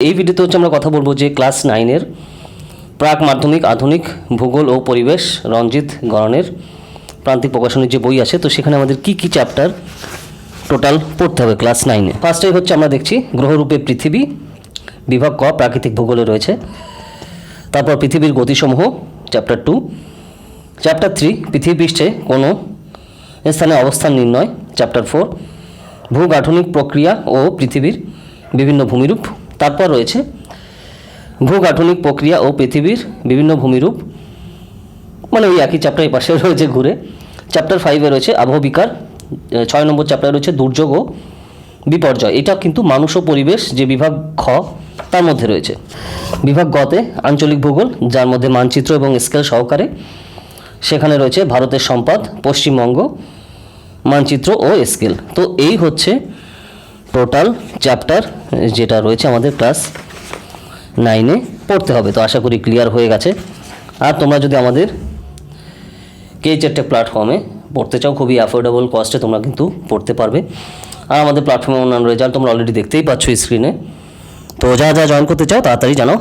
এই ভিডিওতে আমরা কথা বলবো যে ক্লাস 9-এর প্রাক মাধ্যমিক আধুনিক ভূগোল ও পরিবেশ রঞ্জিত গণের প্রান্তিক প্রকাশনের যে বই আছে, তো সেখানে আমাদের কি কি চ্যাপ্টার টোটাল পড়তে হবে ক্লাস 9-এ। ফার্স্টেই হচ্ছে আমরা দেখছি গ্রহরূপে পৃথিবী, বিভাগ ক প্রাকৃতিক ভূগোলে রয়েছে। তারপর পৃথিবীর গতিসমূহ চ্যাপ্টার 2, চ্যাপ্টার 3 পৃথিবী পৃষ্ঠে কোনো স্থানে অবস্থান নির্ণয়, চ্যাপ্টার 4 ভূগাঠনিক প্রক্রিয়া ও পৃথিবীর বিভিন্ন ভূমিরূপ। তারপর রয়েছে ভূগাঠনিক প্রক্রিয়া ও পৃথিবীর বিভিন্ন ভূমিরূপ, মানে ওই একই চ্যাপ্টার এই পাশে রয়েছে ঘুরে। চ্যাপ্টার 5-এ রয়েছে আবহবিকার। 6 নম্বর চ্যাপ্টারে রয়েছে দুর্যোগ ও বিপর্যয়। এটা কিন্তু মানুষ ও পরিবেশ যে বিভাগ খ তার মধ্যে রয়েছে। বিভাগ গতে আঞ্চলিক ভূগোল, যার মধ্যে মানচিত্র এবং স্কেল সহকারে। সেখানে রয়েছে ভারতের সম্পাদ, পশ্চিমবঙ্গ, মানচিত্র ও স্কেল। তো এই হচ্ছে টোটাল চ্যাপ্টার যেটা রয়েছে আমাদের ক্লাস 9-এ পড়তে হবে। তো আশা করি ক্লিয়ার হয়ে গেছে। আর তোমরা যদি আমাদের KHED প্ল্যাটফর্মে পড়তে চাও, খুবই অ্যাফোর্ডেবল কস্টে তোমরা কিন্তু পড়তে পারবে। আর আমাদের প্ল্যাটফর্মে অন্যান্য রেজাল্ট তোমরা অলরেডি দেখতেই পাচ্ছ স্ক্রিনে। তো যারা জয়েন করতে চাও তাড়াতাড়ি জানাও।